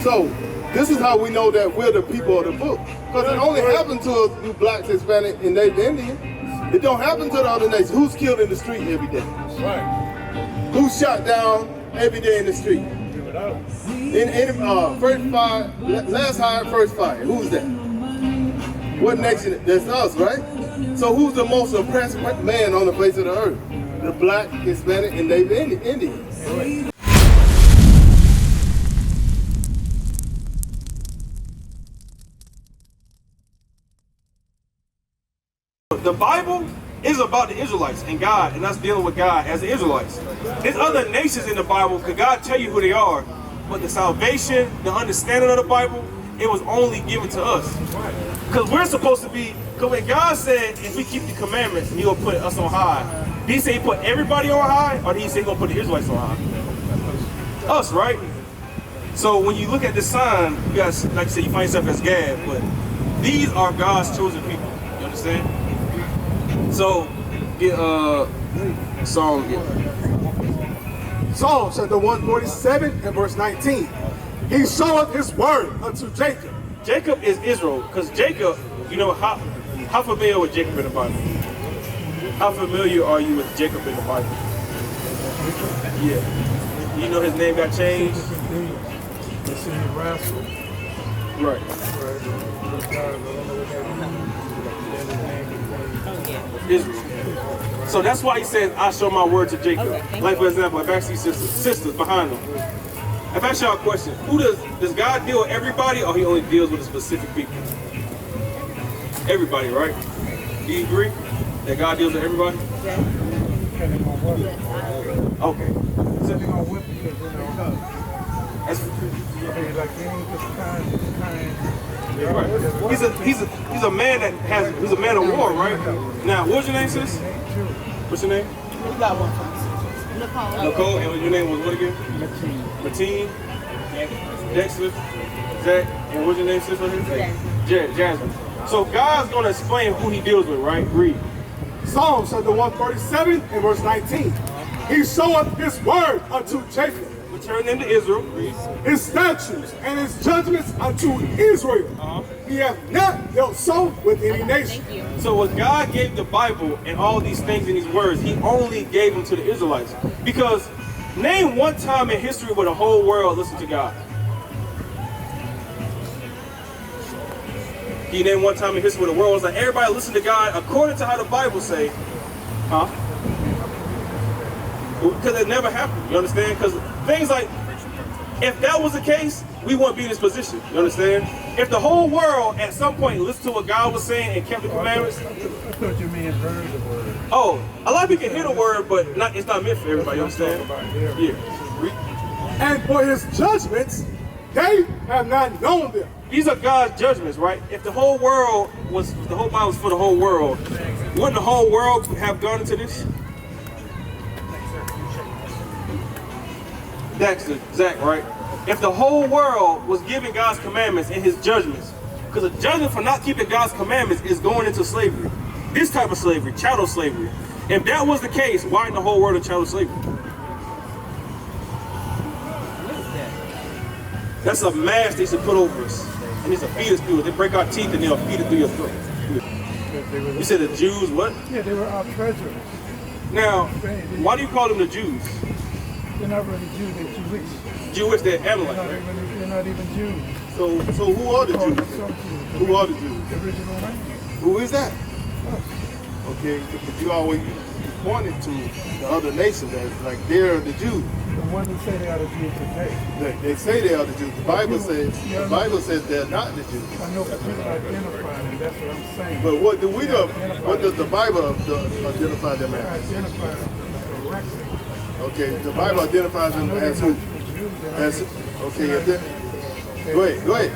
So this is how we know that we're the people of the book. Because it only happened to us, you blacks, Hispanic, and Native Indian. It don't happen to the other nations. Who's killed in the street every day? Right. Who's shot down every day in the street? In first fire, last hire, first fire. Who's that? What nation? That's us, right? So who's the most oppressed man on the face of the earth? The black, Hispanic, and Native Indians. Right. The Bible is about the Israelites and God, and us dealing with God as the Israelites. There's other nations in the Bible, because God tell you who they are, but the salvation, the understanding of the Bible, it was only given to us. Because we're supposed to be, because when God said, if we keep the commandments, He will put us on high. Did He say He put everybody on high, or did He say He going to put the Israelites on high? Us, right? So when you look at this sign, you guys, like I said, you find yourself as Gad, but these are God's chosen people. You understand? So, get Psalm again. Psalm chapter 147 and verse 19. He showeth his word unto Jacob. Jacob is Israel, because Jacob, you know, how familiar with Jacob in the Bible? How familiar are you with Jacob in the Bible? Yeah. You know his name got changed? Right. Israel. So that's why he says, I show my word to Jacob. Like, for example, if I see sisters behind them. If I ask y'all a question, does God deal with everybody, or He only deals with a specific people? Everybody, right? Do you agree that God deals with everybody? Okay. Depending on what, because he's a man that he's a man of war, right? Now, what's your name, sis? What's your name? We got one from Nicole. Nicole, and your name was what again? Mateen. Dexter. Zach. And what's your name, sis? Jasmine. So God's going to explain who He deals with, right? Read. Psalm chapter 147 and verse 19. He showeth his word unto Jacob. Return them to Israel. His statutes and his judgments unto Israel. He hath not dealt so with any nation. So when God gave the Bible and all these things in these words, He only gave them to the Israelites. Because name one time in history where the whole world listened to God. Can you name one time in history where the world was like, everybody listen to God according to how the Bible say? Huh? Because it never happened, you understand? Because things like, if that was the case, we wouldn't be in this position, you understand? If the whole world at some point listened to what God was saying and kept the commandments. I thought you meant heard the word. Oh, a lot of people can hear the word, but it's not meant for everybody, you understand? Yeah. And for His judgments, they have not known them. These are God's judgments, right? If the whole world was, the whole Bible was for the whole world, wouldn't the whole world have gone into this? Dexter, Zach, right? If the whole world was giving God's commandments and His judgments, because a judgment for not keeping God's commandments is going into slavery. This type of slavery, chattel slavery. If that was the case, why in the whole world in chattel slavery? That's a mask they should put over us. And it's a feed us through it. They break our teeth and they'll feed it through your throat. You said the Jews, what? Yeah, they were our treasurers. Now, why do you call them the Jews? They're not really Jews, they're Jewish. Jewish, they're Amalek, right? They're not even Jews. So who are the Jews? Who are the Jews? The original language. Who is that? Okay, but you always pointed to the other nations as like they're the Jews. The ones that say they are the Jews today. They say they are the Jews. The Bible says they're not the Jews. I know, but people identify them, that's what I'm saying. But what do we do? What does the Bible identify them as? Identify them correctly. Okay, the Bible identifies them as who? As, okay, go ahead.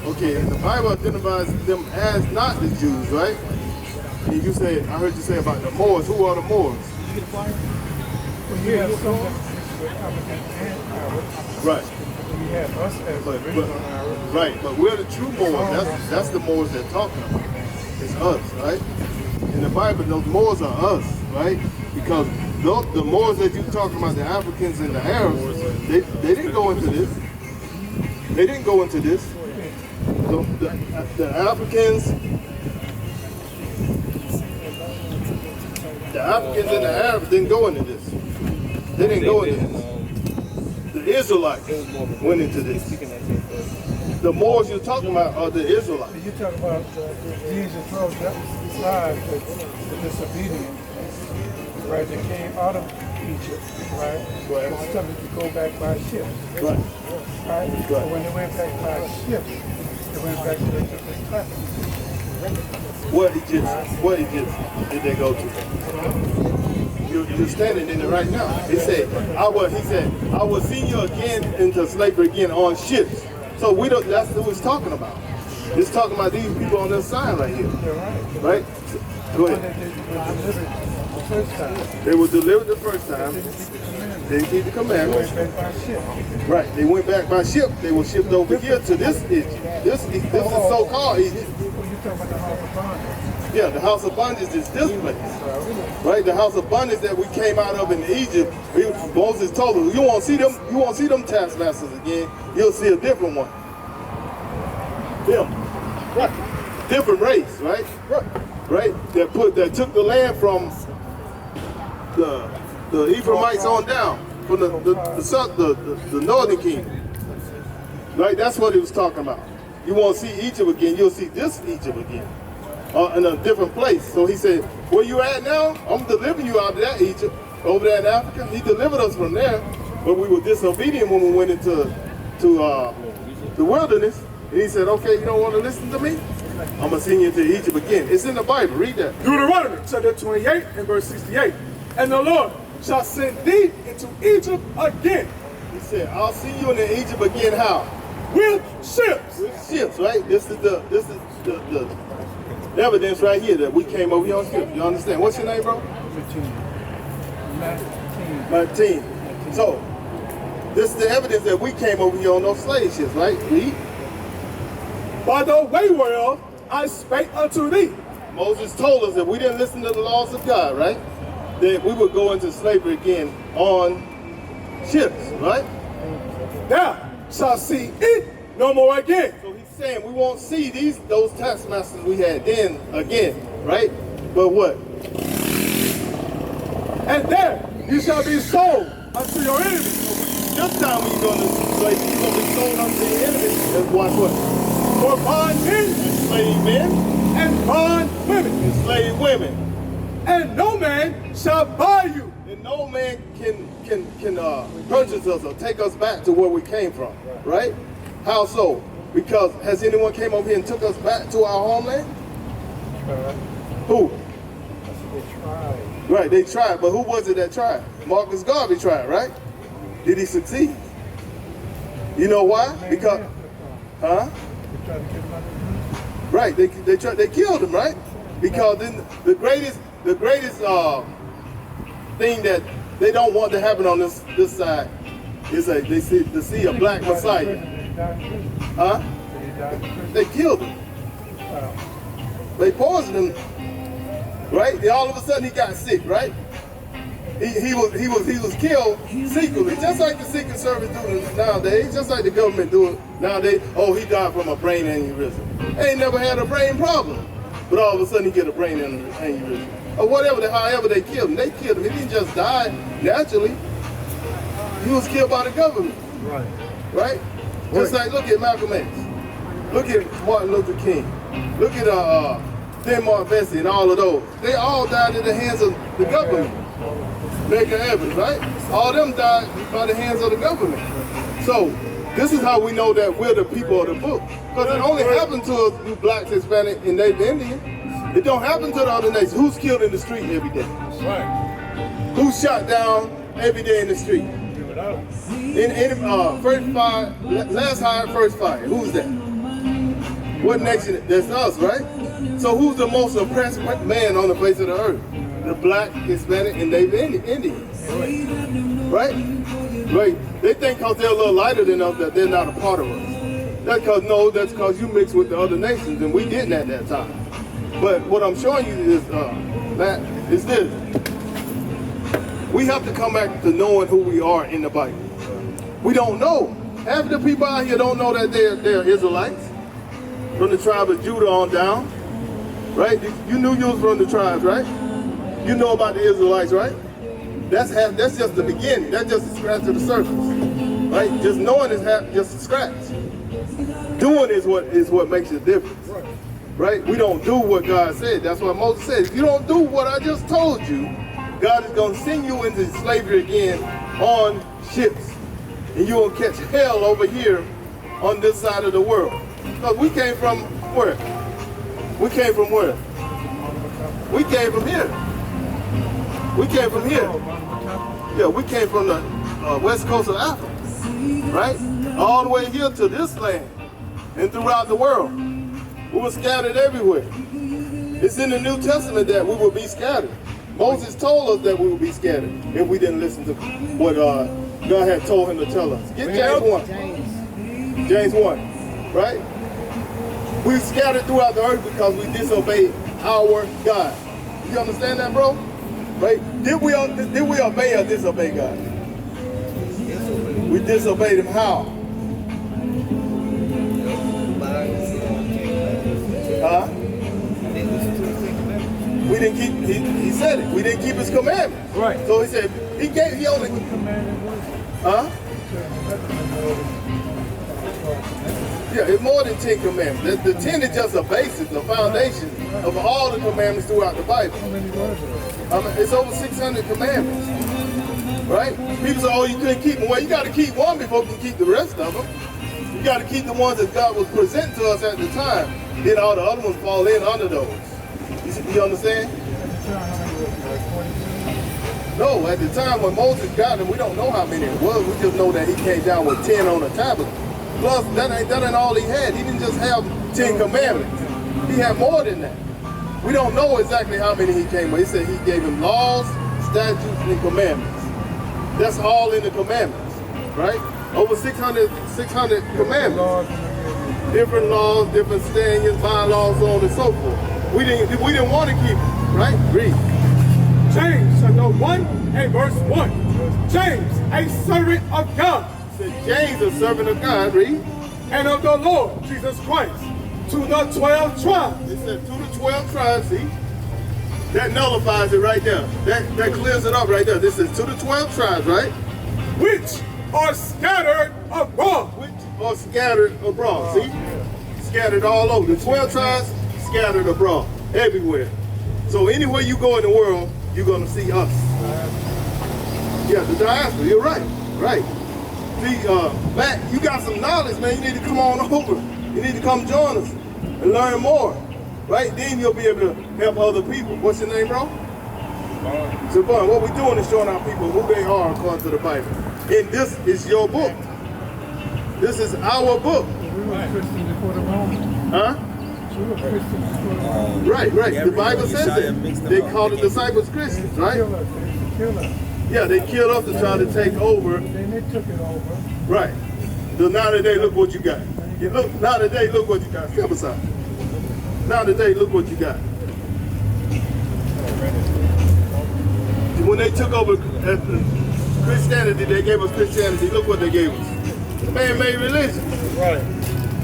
Okay, and the Bible identifies them as not the Jews, right? And you said, I heard you say about the Moors. Who are the Moors? Well, you have some with African and Arabs. Right. We have us as original Arabs. Right, but we're the true Moors. That's the Moors they're talking about. It's us, right? In the Bible, those Moors are us, right? Because the Moors that you're talking about, the Africans and the Arabs, they didn't go into this. They didn't go into this. The Africans and the Arabs didn't go into this. They didn't go into this. The Israelites went into this. The Moors you're talking about are the Israelites. You talk about Jesus wrote that describes the disobedience, right? They came out of Egypt, right? Right. It's something to go back by ship, Right. right? So when they went back by ship, they went back to the different countries. What Egypt did they go to? You're standing in it right now. He said, I will send you again into slavery again on ships. So that's what it's talking about. It's talking about these people on this sign right here. Right? Go ahead. They were delivered the first time. They didn't keep the commandments. Right. They went back by ship. They were shipped over here to this Egypt. This is so-called Egypt. Yeah, the house of bondage is this place. Right? The house of bondage that we came out of in Egypt, Moses told us, you won't see them taskmasters again. You'll see a different one. Them. Right. Different race, right? Right? That took the land from the Ephraimites on down, from the northern kingdom. Right? That's what he was talking about. You won't see Egypt again, you'll see this Egypt again. In a different place. So he said, where you at now? I'm delivering you out of that Egypt, over there in Africa. He delivered us from there, but we were disobedient when we went into the wilderness. And he said, okay, you don't want to listen to me? I'm going to send you into Egypt again. It's in the Bible. Read that. Deuteronomy chapter 28 and verse 68. And the Lord shall send thee into Egypt again. He said, I'll send you into Egypt again. How? With ships. With ships, right? This is the evidence right here that we came over here on ships. You understand? What's your name, bro? Martin. So, this is the evidence that we came over here on those slave ships, right? Read. By the way whereof I spake unto thee. Moses told us that we didn't listen to the laws of God, right? That we would go into slavery again on ships, right? Thou shalt see it no more again. So he's saying we won't see those taskmasters we had then again, right? But what? And there you shall be sold unto your enemies. This time when you're going to slavery, you're going to be sold unto your enemies. Let's watch what? For bondmen, Enslaved men, and bond women, enslaved women. and no man shall buy you. And no man can purchase us or take us back to where we came from, right? How so? Because has anyone came over here and took us back to our homeland? Who? They tried. Right, they tried, but who was it that tried? Marcus Garvey tried, right? Did he succeed? You know why? Because, huh? They tried to get him out of Right, they killed him, right? Because then the greatest thing that they don't want to happen on this side is to see a black Messiah. Huh? They killed him. They poisoned him. Right? And all of a sudden he got sick, right? He was killed secretly, just like the Secret Service do it nowadays, just like the government do it nowadays. Oh, he died from a brain aneurysm. He ain't never had a brain problem, but all of a sudden he get a brain aneurysm. Or however they killed him. They killed him. He didn't just die naturally. He was killed by the government. Right. Right? Just like, look at Malcolm X. Look at Martin Luther King. Look at Denmark Vesey and all of those. They all died at the hands of the government. Medgar Evers, right? All them died by the hands of the government. So, this is how we know that we're the people of the book. Because it only happened to us, you blacks, Hispanic, and Native Indian. It don't happen to the other nations. Who's killed in the street every day? Right. Who's shot down every day in the street? Last hired, first fire. Who's that? What nation? That's us, right? So who's the most oppressed man on the face of the earth? The black, Hispanic, and Native Indians. Right? Right. They think because they're a little lighter than us that they're not a part of us. That's because you mixed with the other nations, and we didn't at that time. But what I'm showing you is this. We have to come back to knowing who we are in the Bible. We don't know. half of the people out here don't know that they're Israelites from the tribe of Judah on down, right? You knew you was from the tribes, right? You know about the Israelites, right? That's just the beginning. That's just a scratch of the surface, right? Just knowing is just a scratch. Doing is what makes a difference, right? We don't do what God said. That's what Moses said. If you don't do what I just told you, God is going to send you into slavery again on ships, and you will catch hell over here on this side of the world. Because we came from where? We came from where? We came from here. We came from here. Yeah, we came from the west coast of Africa, right? All the way here to this land and throughout the world. We were scattered everywhere. It's in the New Testament that we will be scattered. Moses told us that we would be scattered if we didn't listen to what God had told him to tell us. Get James 1. James 1, right? We scattered throughout the earth because we disobeyed our God. You understand that, bro? Right? Did we obey or disobey God? We disobeyed him how? We didn't keep, he said it, we didn't keep his commandments. Right. So he said, he only, yeah, it's more than 10 commandments. The 10 is just a basis, a foundation of all the commandments throughout the Bible. It's over 600 commandments, right? People say, oh, you couldn't keep them. Well, you got to keep one before you can keep the rest of them. You got to keep the ones that God was presenting to us at the time. Then all the other ones fall in under those. You understand? No, at the time when Moses got them, we don't know how many it was. We just know that he came down with 10 on the tablet. Plus, that ain't all he had. He didn't just have 10 commandments. He had more than that. We don't know exactly how many he came with. He said he gave him laws, statutes, and commandments. That's all in the commandments, right? Over 600 commandments. Different laws, different standards, bylaws, so on and so forth. We didn't want to keep it, right? Read. James chapter 1 and verse 1. James, a servant of God. Said James, a servant of God, read. And of the Lord Jesus Christ, to the 12 tribes. It said to the 12 tribes, see? That nullifies it right there. That clears it up right there. This is to the 12 tribes, right? Which are scattered abroad. Which are scattered abroad, see? Scattered all over. The 12 tribes, scattered abroad, everywhere. So anywhere you go in the world, you're going to see us. Yeah, the diaspora, you're right, right. See, Matt, you got some knowledge, man. You need to come on over. You need to come join us and learn more, right? Then you'll be able to help other people. What's your name, bro? Savon. What we're doing is showing our people who they are according to the Bible. And this is your book. This is our book. We were Christians before the Romans. Huh? We were Christians before the Romans. Right. The Bible says that. They called the disciples Christians, right? They used to kill us. Yeah, they killed us to try to take over. Then they took it over. Right. So now today, look what you got. Now today, look what you got. Step aside. Now today, look what you got. When they took over Christianity, they gave us Christianity. Look what they gave us. Man-made religion. Right.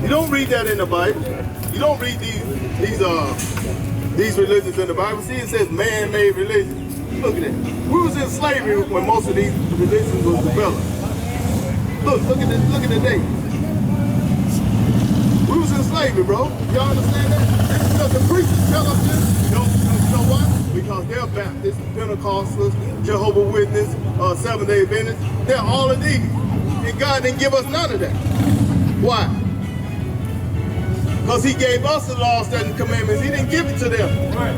You don't read that in the Bible. You don't read these religions in the Bible. See, it says man-made religion. Look at that. We was in slavery when most of these religions was developed. Look at the date. We was in slavery, bro. Y'all understand that? Because the preachers tell us this. You know why? Because they're Baptists, Pentecostals, Jehovah's Witness, Seventh-day Adventists. They're all of these. And God didn't give us none of that. Why? Because he gave us the law, statutes, and commandments. He didn't give it to them. Right.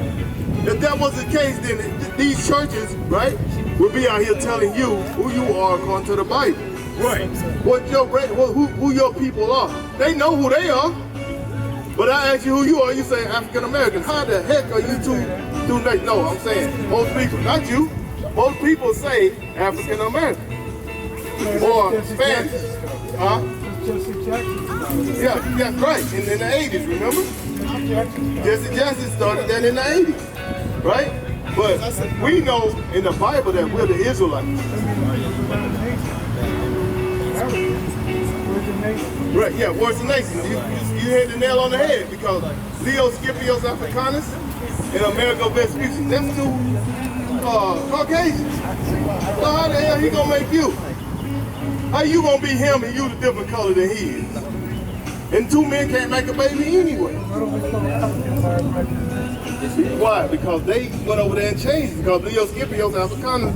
If that was the case, then these churches, right, would be out here telling you who you are according to the Bible. Right. Who your people are. They know who they are. But I ask you who you are, you say African American. How the heck are you two nations? No, I'm saying most people, not you. Most people say African American or Spanish. Huh? Yeah, right. In the 80s, remember? Jesse Jackson started that in the 80s, right? But we know in the Bible that we're the Israelites. Right, yeah, worse than nations. You hit the nail on the head because Leo Scipios Africanus and Amerigo Vespucci, them two Caucasians. So how the hell he gonna make you? How you gonna be him and you the different color than he is? And two men can't make a baby anyway. Why? Because they went over there and changed. Because Leo Scipios Africanus,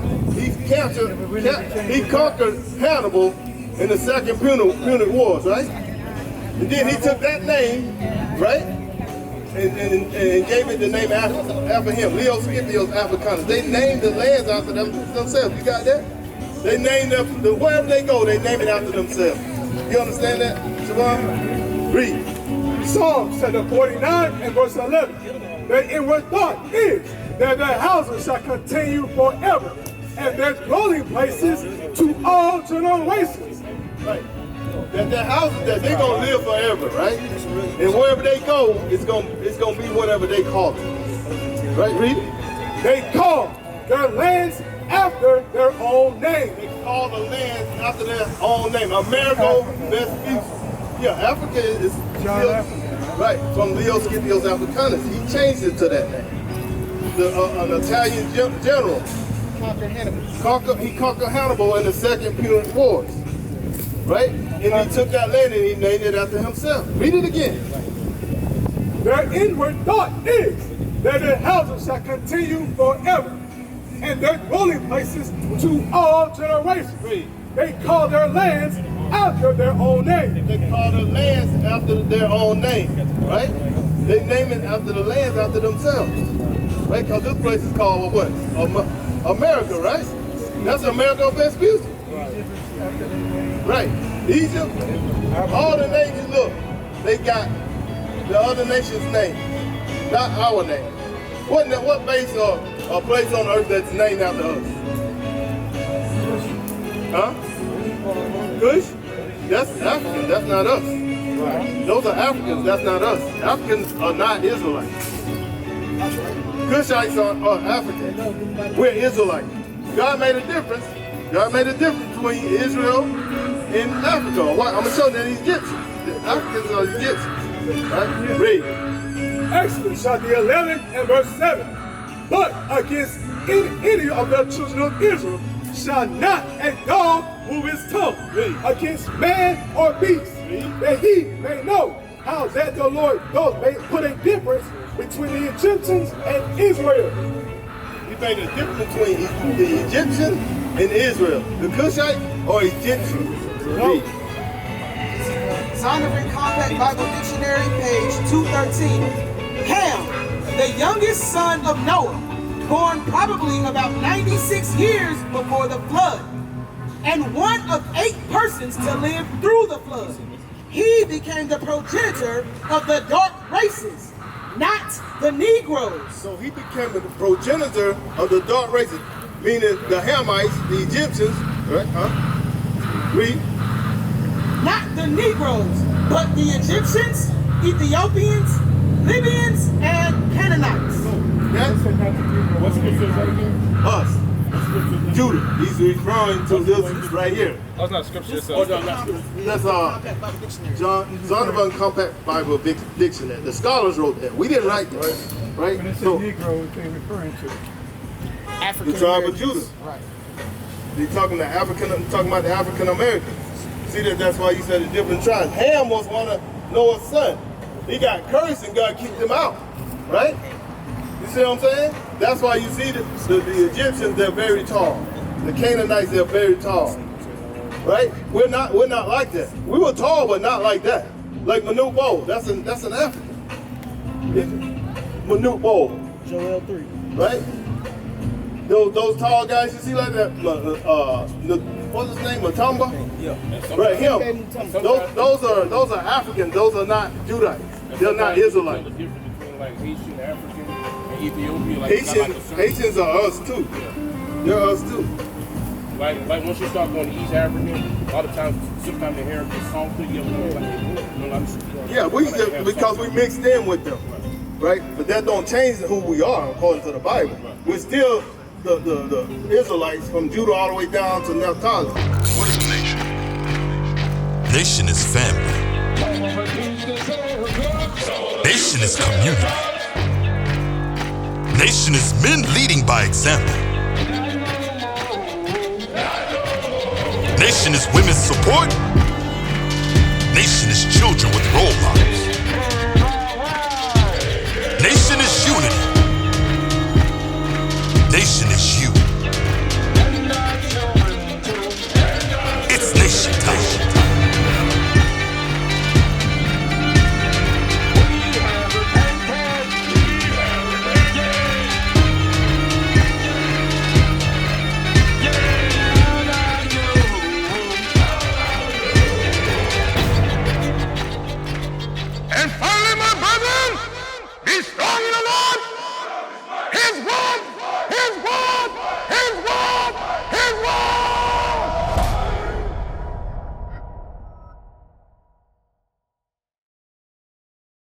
he conquered Hannibal in the Second Punic Wars, right? And then he took that name, right, and gave it the name after him, Leo Scipios Africanus. They named the lands after themselves. You got that? They named them, wherever they go, they name it after themselves. You understand that, Siobhan? Read. Psalm chapter 49 and verse 11. The inward thought is that their houses shall continue forever, and their dwelling places to all generations. Right. That their houses, that they're gonna live forever, right? And wherever they go, it's gonna be whatever they call it. Right, read it. They call their lands after their own name. They call the land after their own name. Amerigo Vespucci. Yeah, Africa is John still, Africa. right, from Leo Scipios Africanus. He changed it to that name. An Italian general. He conquered Hannibal in the Second Punic Wars. Right? And he took that land and he named it after himself. Read it again. Their inward thought is that their houses shall continue forever, and their dwelling places to all generations. Read. They call their lands after their own name. They call the lands after their own name, right? They name it after the lands after themselves, right? Because this place is called what? America, right? That's Amerigo Vespucci. Right. Egypt, all the nations, look, they got the other nation's name, not our name. What base or place on earth that's named after us? Huh? Kush? That's African, that's not us. Right. Those are Africans, that's not us. Africans are not Israelites. Kushites are African. We're Israelites. God made a difference. God made a difference between Israel and Africa. I'm going to show you that Egyptians. The Africans are Egyptians. Right? Read. Exodus chapter 11 and verse 7. But against any of the children of Israel shall not a dog move his tongue against man or beast, that he may know how that the Lord does put a difference between the Egyptians and Israel. He made a difference between the Egyptian and Israel. The Cushite or Egyptian? Read. Zondervan Compact Bible Dictionary, page 213. Ham, the youngest son of Noah, born probably about 96 years before the flood, and one of 8 persons to live through the flood. He became the progenitor of the dark races, not the Negroes. So he became the progenitor of the dark races, meaning the Hamites, the Egyptians, right? Huh? Read. Not the Negroes, but the Egyptians, Ethiopians, Libyans, and Canaanites. That's What's the again? us. Judah. He's referring to this right here. That's not scripture. That's Zondervan Compact Bible Dictionary. The scholars wrote that. We didn't write that, right? When it says So, Negro, what they referring to? the tribe of Judah. Right. They're talking about the African Americans. See that's why you said the different tribes. Ham was one of Noah's son. He got cursed and God kicked him out, right? You see what I'm saying? That's why you see the Egyptians, they're very tall. The Canaanites, they're very tall, right? We're not like that. We were tall, but not like that. Like Manute Bol, that's an African. Manute Bol. Joel 3. Right? Those tall guys you see like that, what's his name, Matumba? Yeah. Right, him. Those are Africans. Those are not Judites. They're not Israelites. The difference between like Haitian, African, and Ethiopian. Like Haitians are us too. They're us too. Like once you start going to East African, a lot of times, sometimes the hair gets soft, you Yeah, because we mixed in with them, right? But that don't change who we are according to the Bible. We're still the Israelites from Judah all the way down to Naphtali. What is a nation? Nation is family. Nation is community. Nation is men leading by example. Nation is women's support. Nation is children with role models.